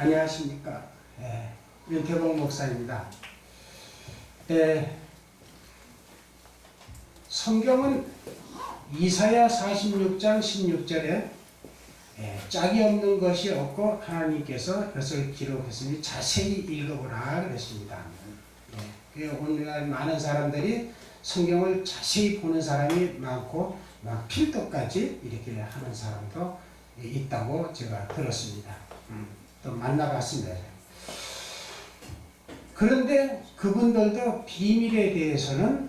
안녕하십니까. 윤태봉 목사입니다. 성경은 이사야 46장 16절에 짝이 없는 것이 없고 하나님께서 그것을 기록했으니 자세히 읽어보라 그랬습니다. 오늘날 많은 사람들이 성경을 자세히 보는 사람이 많고 막 필독까지 이렇게 하는 사람도 있다고 제가 들었습니다. 또 만나봤습니다. 그런데 그분들도 비밀에 대해서는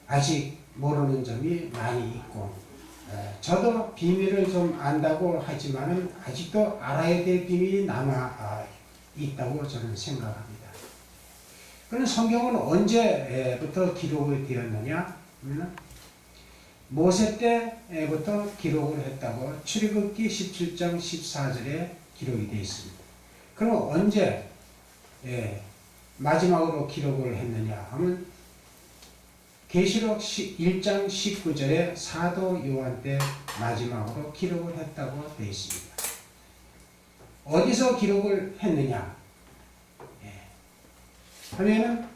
아직 모르는 점이 많이 있고, 저도 비밀을 좀 안다고 하지만은 아직도 알아야 될 비밀이 남아 있다고 저는 생각합니다. 그럼 성경은 언제부터 기록이 되었느냐? 모세 때부터 기록을 했다고 출애굽기 17장 14절에 기록이 되어 있습니다. 그럼 언제 마지막으로 기록을 했느냐 하면 계시록 1장 19절에 사도 요한 때 마지막으로 기록을 했다고 되어 있습니다. 어디서 기록을 했느냐 하면은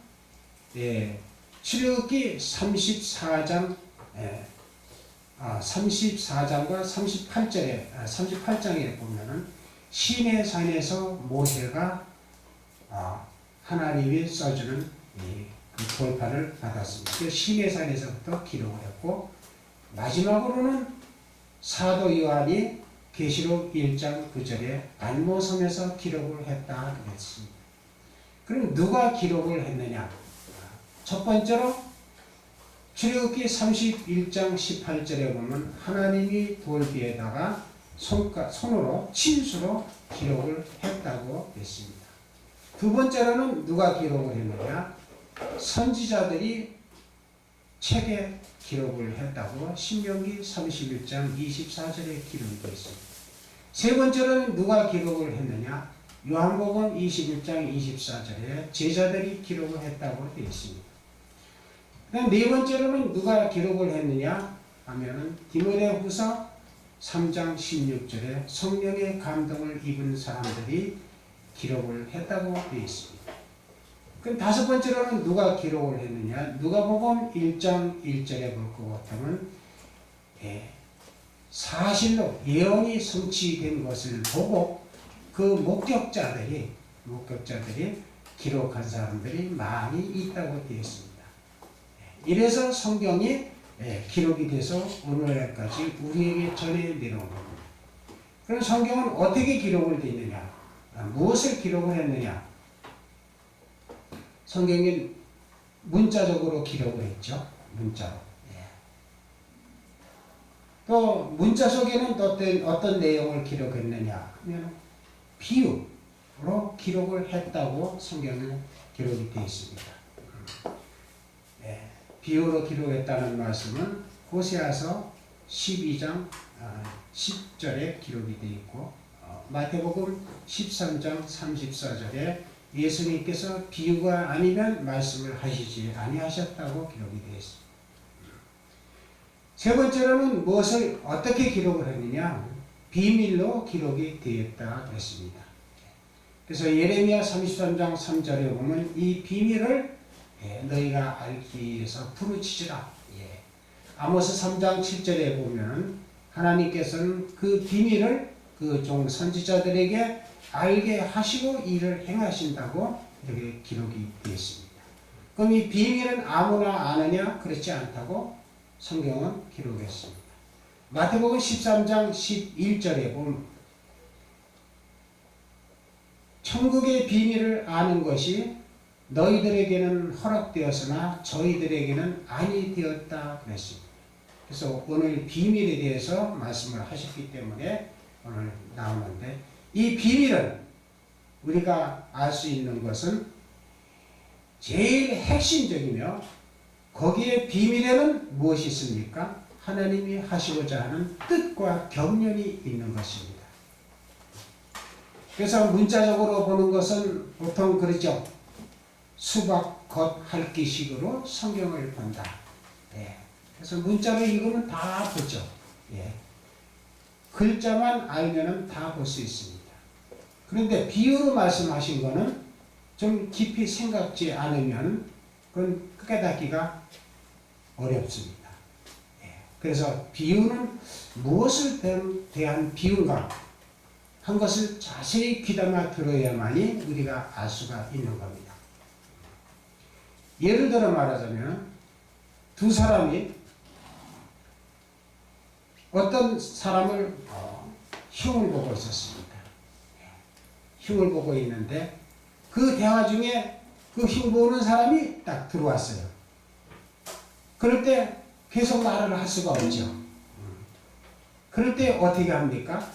출애굽기 34장 34장과 38장에 보면은 시내산에서 모세가 하나님이 써주는 그 돌판을 받았습니다. 그 시내산에서부터 기록을 했고, 마지막으로는 사도 요한이 계시록 1장 9절에 안모섬에서 기록을 했다 그랬습니다. 그럼 누가 기록을 했느냐? 첫 번째로 출애굽기 31장 18절에 보면 하나님이 돌 위에다가 손으로 친수로 기록을 했다고 했습니다. 두 번째로는 누가 기록을 했느냐? 선지자들이 책에 기록을 했다고 신명기 31장 24절에 기록이 되어 있습니다. 세 번째로는 누가 기록을 했느냐? 요한복음 21장 24절에 제자들이 기록을 했다고 되어 있습니다. 그다음 네 번째로는 누가 기록을 했느냐 하면은 디모데후서 3장 16절에 성령의 감동을 입은 사람들이 기록을 했다고 되어 있습니다. 그럼 다섯 번째로는 누가 기록을 했느냐? 누가복음 1장 1절에 볼 것 같으면 사실로 예언이 성취된 것을 보고 그 목격자들이 기록한 사람들이 많이 있다고 되어 있습니다. 이래서 성경이 기록이 돼서 오늘날까지 우리에게 전해 내려온 겁니다. 그럼 성경은 어떻게 기록을 되어 있느냐? 무엇을 기록을 했느냐? 성경이 문자적으로 기록을 했죠. 문자로. 또 문자 속에는 어떤 내용을 기록했느냐 하면 비유로 기록을 했다고 성경에 기록이 되어 있습니다. 비유로 기록했다는 말씀은 호세아서 12장 10절에 기록이 되어 있고, 마태복음 13장 34절에 예수님께서 비유가 아니면 말씀을 하시지 아니하셨다고 기록이 되어 있습니다. 세 번째로는 무엇을 어떻게 기록을 했느냐? 비밀로 기록이 되었다 그랬습니다. 그래서 예레미야 33장 3절에 보면 이 비밀을 너희가 알기 위해서 부르짖으라. 아모스 3장 7절에 보면 하나님께서는 그 비밀을 그 종 선지자들에게 알게 하시고 이를 행하신다고 이렇게 기록이 되어 있습니다. 그럼 이 비밀은 아무나 아느냐? 그렇지 않다고 성경은 기록했습니다. 마태복음 13장 11절에 보면 천국의 비밀을 아는 것이 너희들에게는 허락되었으나 저희들에게는 아니 되었다 그랬습니다. 그래서 오늘 비밀에 대해서 말씀을 하셨기 때문에 오늘 나오는데, 이 비밀은 우리가 알 수 있는 것은 제일 핵심적이며 거기에 비밀에는 무엇이 있습니까? 하나님이 하시고자 하는 뜻과 경륜이 있는 것입니다. 그래서 문자적으로 보는 것은 보통 그러죠. 수박, 겉, 핥기식으로 성경을 본다. 그래서 문자로 읽으면 다 보죠. 글자만 알면은 다 볼 수 있습니다. 그런데 비유로 말씀하신 거는 좀 깊이 생각지 않으면 그건 깨닫기가 어렵습니다. 그래서 비유는 무엇을 대한 비유인가 한 것을 자세히 귀담아 들어야만이 우리가 알 수가 있는 겁니다. 예를 들어 말하자면 두 사람이 어떤 사람을 흉을 보고 있었습니다. 흉을 보고 있는데 그 대화 중에 그 흉 보는 사람이 딱 들어왔어요. 그럴 때 계속 말을 할 수가 없죠. 그럴 때 어떻게 합니까?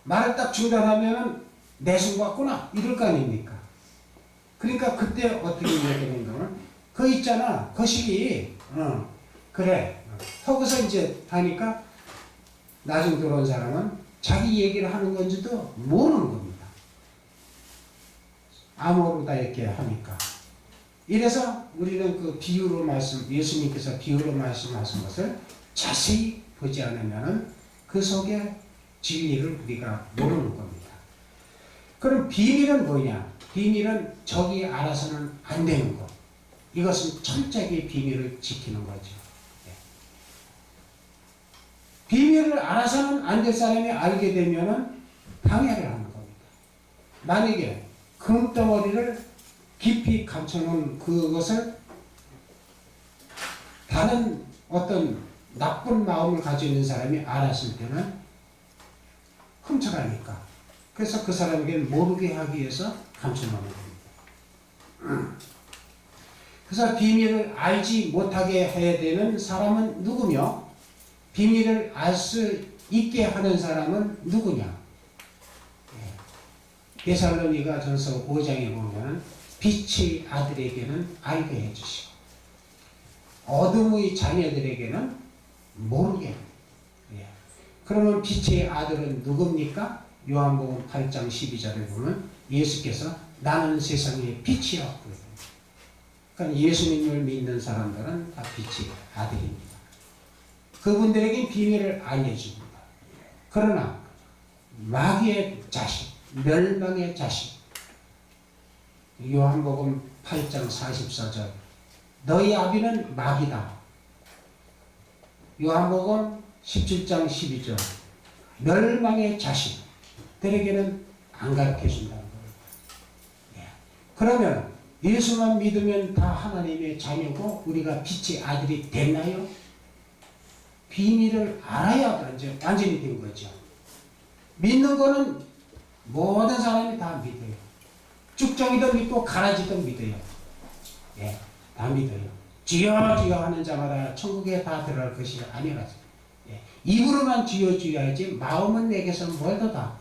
말을 딱 중단하면 내숭 같구나 이럴 거 아닙니까? 그러니까 그때 어떻게 얘기하는 거는 그 있잖아 거시기 그래 하고서 이제 하니까 나중 들어온 사람은 자기 얘기를 하는 건지도 모르는 겁니다. 암호로다 이렇게 하니까. 이래서 우리는 그 비유로 예수님께서 비유로 말씀하신 것을 자세히 보지 않으면 그 속에 진리를 우리가 모르는 겁니다. 그럼 비밀은 뭐냐? 비밀은 적이 알아서는 안 되는 것. 이것은 철저하게 비밀을 지키는 거죠. 비밀을 알아서는 안 될 사람이 알게 되면은 방해를 하는 겁니다. 만약에 금덩어리를 깊이 감춰놓은 그것을 다른 어떤 나쁜 마음을 가지고 있는 사람이 알았을 때는 훔쳐가니까. 그래서 그 사람에게 모르게 하기 위해서 감춰놓는 겁니다. 그래서 비밀을 알지 못하게 해야 되는 사람은 누구며 비밀을 알 수 있게 하는 사람은 누구냐? 데살로니가 전서 5장에 보면 빛의 아들에게는 알게 해주시고 어둠의 자녀들에게는 모르게. 그러면 빛의 아들은 누굽니까? 요한복음 8장 12절에 보면 예수께서 나는 세상의 빛이야. 그러니까 예수님을 믿는 사람들은 다 빛의 아들입니다. 그분들에게 비밀을 알려줍니다. 그러나 마귀의 자식, 멸망의 자식, 요한복음 8장 44절 너희 아비는 마귀다. 요한복음 17장 12절 멸망의 자식들에게는 안 가르쳐준다는 거예요. 그러면 예수만 믿으면 다 하나님의 자녀고 우리가 빛의 아들이 됐나요? 비밀을 알아야 완전히 된 거죠. 믿는 거는 모든 사람이 다 믿어요. 쭉정이도 믿고 가라지도 믿어요. 다 믿어요. 주여 주여 하는 자마다 천국에 다 들어갈 것이 아니라서. 입으로만 주여 주여 하지 마음은 내게서 멀도다.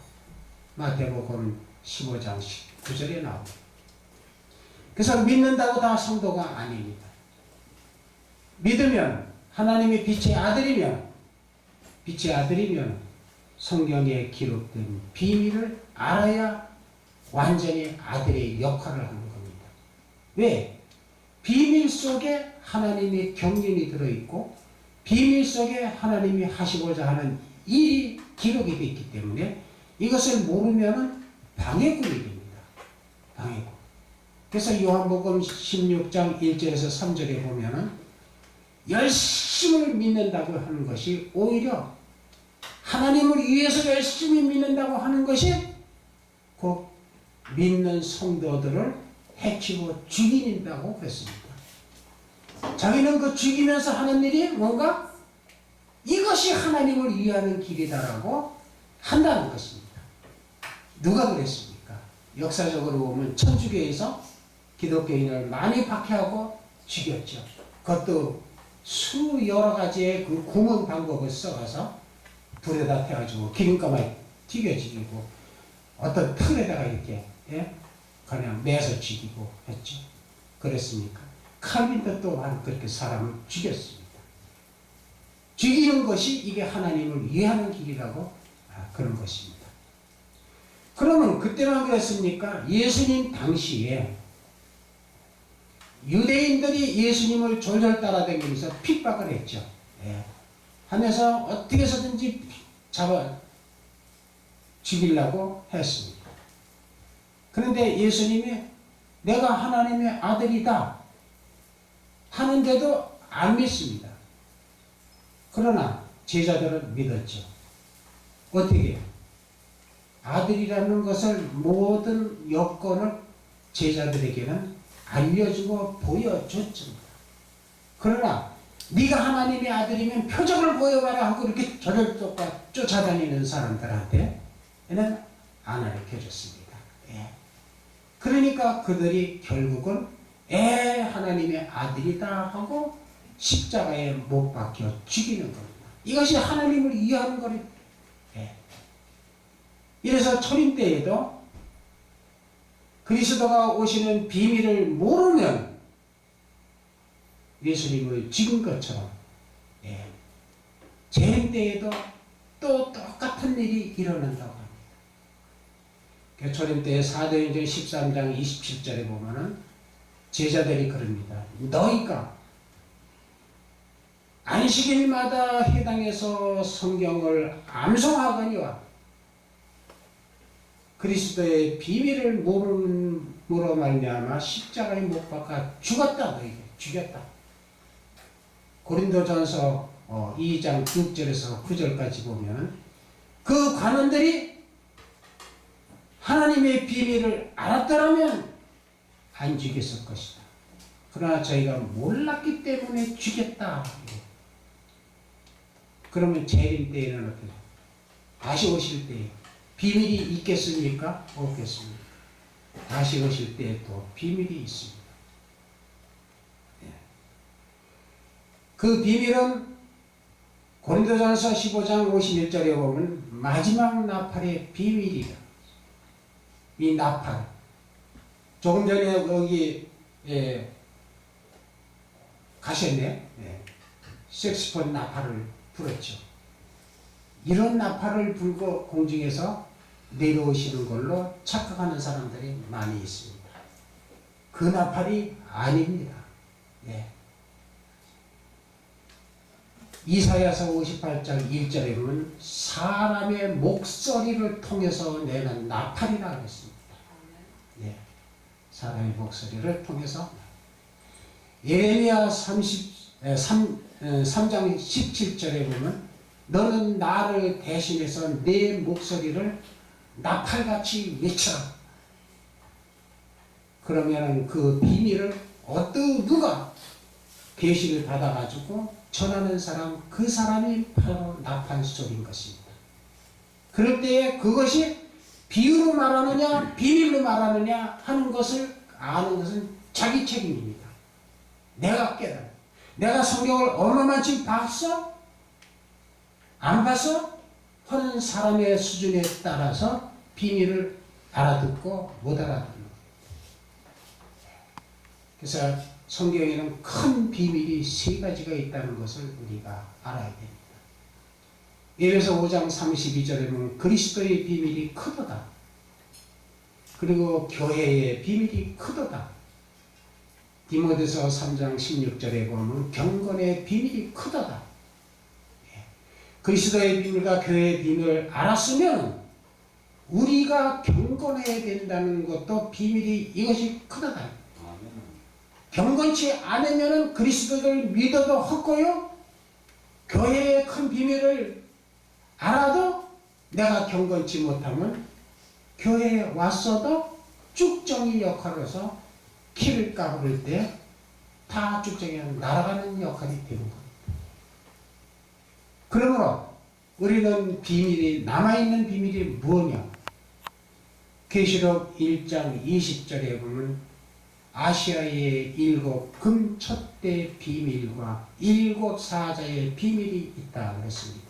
마태복음 15장 19절에 나옵니다. 그래서 믿는다고 다 성도가 아닙니다. 믿으면 하나님의 빛의 아들이면 성경에 기록된 비밀을 알아야 완전히 아들의 역할을 하는 겁니다. 왜? 비밀 속에 하나님의 경륜이 들어있고 비밀 속에 하나님이 하시고자 하는 일이 기록이 되어 있기 때문에 이것을 모르면 방해꾼이 됩니다. 방해꾼. 그래서 요한복음 16장 1절에서 3절에 보면은 열심을 믿는다고 하는 것이 오히려 하나님을 위해서 열심히 믿는다고 하는 것이 곧 믿는 성도들을 해치고 죽인다고 했습니다. 자기는 그 죽이면서 하는 일이 뭔가 이것이 하나님을 위하는 길이다라고 한다는 것입니다. 누가 그랬습니까? 역사적으로 보면 천주교에서 기독교인을 많이 박해하고 죽였죠. 그것도 여러 가지의 그 구문 방법을 써가서 불에다 태워주고 기름감에 튀겨지고 어떤 틀에다가 이렇게 그냥 매서 죽이고 했죠. 그랬습니까? 칼빈도 또한 그렇게 사람을 죽였습니다. 죽이는 것이 이게 하나님을 위하는 길이라고 그런 것입니다. 그러면 그때만 그랬습니까? 예수님 당시에 유대인들이 예수님을 졸졸 따라다니면서 핍박을 했죠. 하면서 어떻게 해서든지 잡아 죽이려고 했습니다. 그런데 예수님이 내가 하나님의 아들이다 하는데도 안 믿습니다. 그러나 제자들은 믿었죠. 어떻게 해요? 아들이라는 것을 모든 여건을 제자들에게는 알려주고 보여줬습니다. 그러나 네가 하나님의 아들이면 표적을 보여봐라 하고 이렇게 저를 쫓아다니는 사람들한테는 안 가르쳐줬습니다. 예. 그러니까 그들이 결국은 하나님의 아들이다 하고 십자가에 못 박혀 죽이는 겁니다. 이것이 하나님을 이해하는 거예요. 예. 이래서 초림 때에도 그리스도가 오시는 비밀을 모르면 예수님을 죽인 것처럼 재림 때에도 또 똑같은 일이 일어난다고 합니다. 초림 때 사도행전 13장 27절에 보면은 제자들이 그럽니다. 너희가 안식일마다 해당해서 성경을 암송하거니와 그리스도의 비밀을 모름으로 말미암아 십자가에 못 박아 죽었다. 너희가 죽였다. 고린도전서 2장 6절에서 9절까지 보면 그 관원들이 하나님의 비밀을 알았더라면 안 죽였을 것이다. 그러나 저희가 몰랐기 때문에 죽였다. 그러면 재림 때에는 어떻게? 다시 오실 때 비밀이 있겠습니까? 없겠습니까? 다시 오실 때 또 비밀이 있습니다. 그 비밀은 고린도전서 15장 51절에 보면 마지막 나팔의 비밀이다. 이 나팔. 조금 전에 여기 가셨네. 색소폰 나팔을 불었죠. 이런 나팔을 불고 공중에서 내려오시는 걸로 착각하는 사람들이 많이 있습니다. 그 나팔이 아닙니다. 이사야서 58장 1절에 보면 사람의 목소리를 통해서 내는 나팔이라고 했습니다. 사람의 목소리를 통해서 예레미야 3장 17절에 보면 너는 나를 대신해서 내 목소리를 나팔같이 외쳐라. 그러면 그 비밀을 누가 계시를 받아가지고 전하는 사람, 그 사람이 바로 나팔 소리인 것입니다. 그럴 때에 그것이 비유로 말하느냐 비밀로 말하느냐 하는 것을 아는 것은 자기 책임입니다. 내가 깨달아. 내가 성경을 얼마만큼 봤어? 안 봤어? 하는 사람의 수준에 따라서 비밀을 알아듣고 못 알아듣는 거예요. 그래서 성경에는 큰 비밀이 세 가지가 있다는 것을 우리가 알아야 됩니다. 에베소 5장 32절에 보면 그리스도의 비밀이 크도다. 그리고 교회의 비밀이 크도다. 디모데서 3장 16절에 보면 경건의 비밀이 크도다. 그리스도의 비밀과 교회의 비밀을 알았으면 우리가 경건해야 된다는 것도 비밀이 이것이 크도다. 경건치 않으면 그리스도를 믿어도 헛고요. 교회의 큰 비밀을 알아도 내가 경건치 못하면 교회에 왔어도 쭉정이 역할로서 키를 까부를 때 다 쭉정이 날아가는 역할이 되는 겁니다. 그러므로 우리는 비밀이 남아있는 비밀이 뭐냐? 계시록 1장 20절에 보면 아시아의 7 금촛대 비밀과 7 사자의 비밀이 있다 그랬습니다.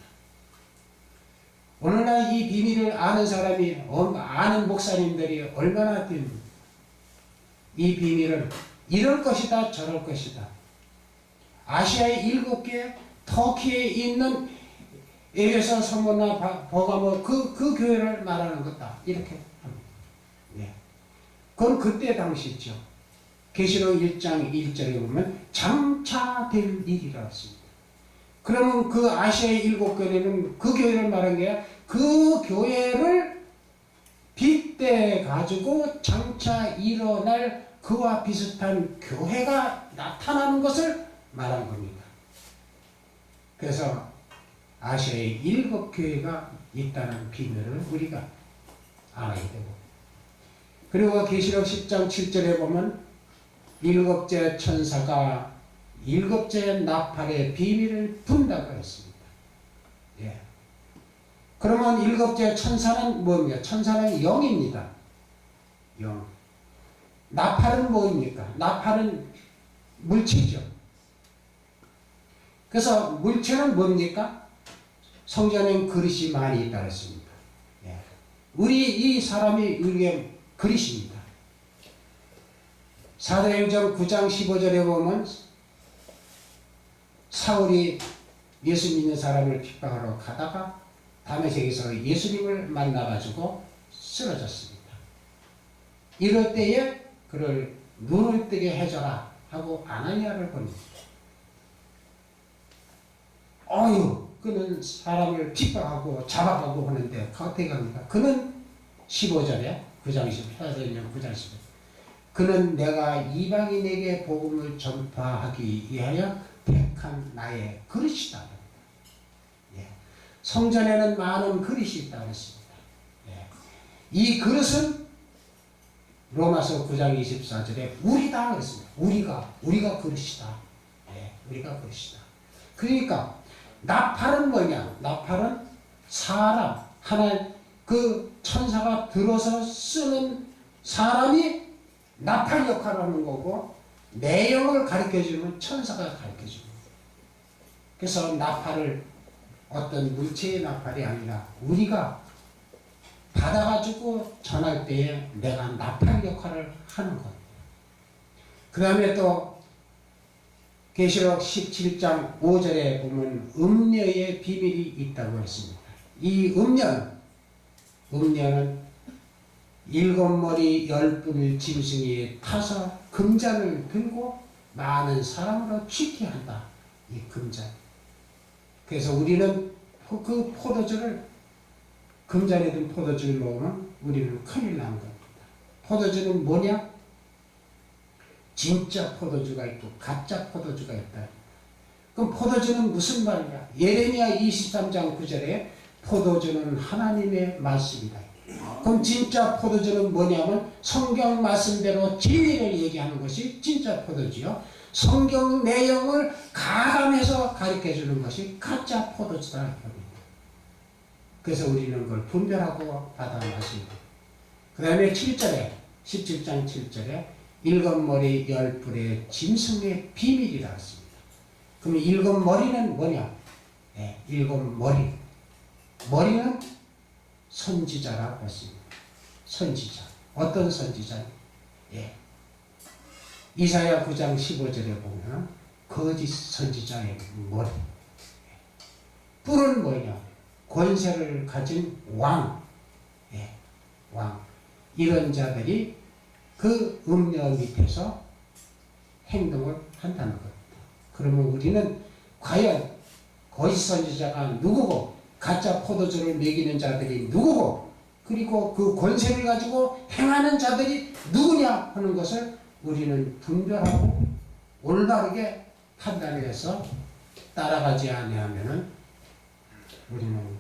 오늘날 이 비밀을 아는 사람이, 아는 목사님들이 얼마나 됩니까? 이 비밀을 이럴 것이다 저럴 것이다. 아시아의 7개, 터키에 있는 에베소 성모나 버가모 그 교회를 말하는 것다 이렇게 합니다. 그건 그때 당시죠. 계시록 1장 1절에 보면 장차 될 일이라 했습니다. 그러면 그 아시아의 7교회는 그 교회를 말한 게 그 교회를 때 가지고 장차 일어날 그와 비슷한 교회가 나타나는 것을 말한 겁니다. 그래서 아시아에 7교회가 있다는 비밀을 우리가 알아야 되고, 그리고 계시록 10장 7절에 보면 7째 천사가 7째 나팔의 비밀을 분다고 했습니다. 예. 그러면 7째 천사는 뭡니까? 천사는 영입니다. 영. 나팔은 뭡니까? 나팔은 물체죠. 그래서 물체는 뭡니까? 성전에 그릇이 많이 있다고 했습니다. 예. 이 사람이 우리의 그릇입니다. 사도행전 9장 15절에 보면 사울이 예수 믿는 사람을 핍박하러 가다가 다메섹에서 예수님을 만나가지고 쓰러졌습니다. 이럴 때에 그를 눈을 뜨게 해줘라 하고 아나니아를 보냅니다. 그는 사람을 핍박하고 잡아가고 하는데 어떻게 합니까? 그는 15절에 9장 10절, 9장 10절, 그는 내가 이방인에게 복음을 전파하기 위하여 택한 나의 그릇이다. 예. 성전에는 많은 그릇이 있다고 했습니다. 예. 이 그릇은 로마서 9장 24절에 우리다 그랬습니다. 우리가 그릇이다. 예. 우리가 그릇이다. 그러니까 나팔은 뭐냐? 나팔은 사람, 하나님 그 천사가 들어서 쓰는 사람이 나팔 역할을 하는 거고, 내용을 가르쳐주는 천사가 가르쳐주는 거예요. 그래서 나팔을 어떤 물체의 나팔이 아니라 우리가 받아가지고 전할 때에 내가 나팔 역할을 하는 거예요. 그 다음에 또 계시록 17장 5절에 보면 음녀의 비밀이 있다고 했습니다. 이 음녀는 7머리 10뿔 짐승이 타서 금잔을 들고 많은 사람으로 취케한다. 이 금잔. 그래서 우리는 그 포도주를, 금잔에 든 포도주를 먹으면 우리는 큰일 나는 겁니다. 포도주는 뭐냐? 진짜 포도주가 있고 가짜 포도주가 있다. 그럼 포도주는 무슨 말이냐? 예레미야 23장 9절에 포도주는 하나님의 말씀이다. 그럼 진짜 포도주는 뭐냐면 성경 말씀대로 진리를 얘기하는 것이 진짜 포도주요. 성경 내용을 가감해서 가르쳐주는 것이 가짜 포도주다. 그래서 우리는 그걸 분별하고 받아 마시고, 그 다음에 7절에 17장 7절에 7머리 10뿔의 짐승의 비밀이라 했습니다. 그럼 7머리는 뭐냐? 네, 7머리. 머리는 선지자라고 했습니다. 선지자. 어떤 선지자? 예. 이사야 9장 15절에 보면 거짓 선지자의 머리. 뿔은 뭐냐? 권세를 가진 왕. 예. 왕. 이런 자들이 그 음녀 밑에서 행동을 한다는 겁니다. 그러면 우리는 과연 거짓 선지자가 누구고, 가짜 포도주를 먹이는 자들이 누구고, 그리고 그 권세를 가지고 행하는 자들이 누구냐 하는 것을 우리는 분별하고 올바르게 판단해서 따라가지 아니하면은 우리는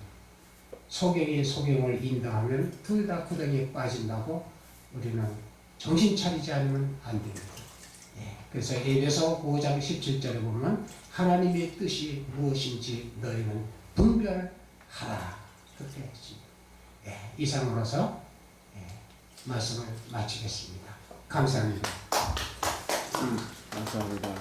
소경이 소경을 인도하면 둘 다 구덩이에 빠진다고 우리는 정신 차리지 않으면 안 됩니다. 예. 그래서 에베소 5장 17절에 보면 하나님의 뜻이 무엇인지 너희는 분별하라. 그렇게 했습니다. 예. 이상으로서 말씀을 마치겠습니다. 감사합니다. 감사합니다.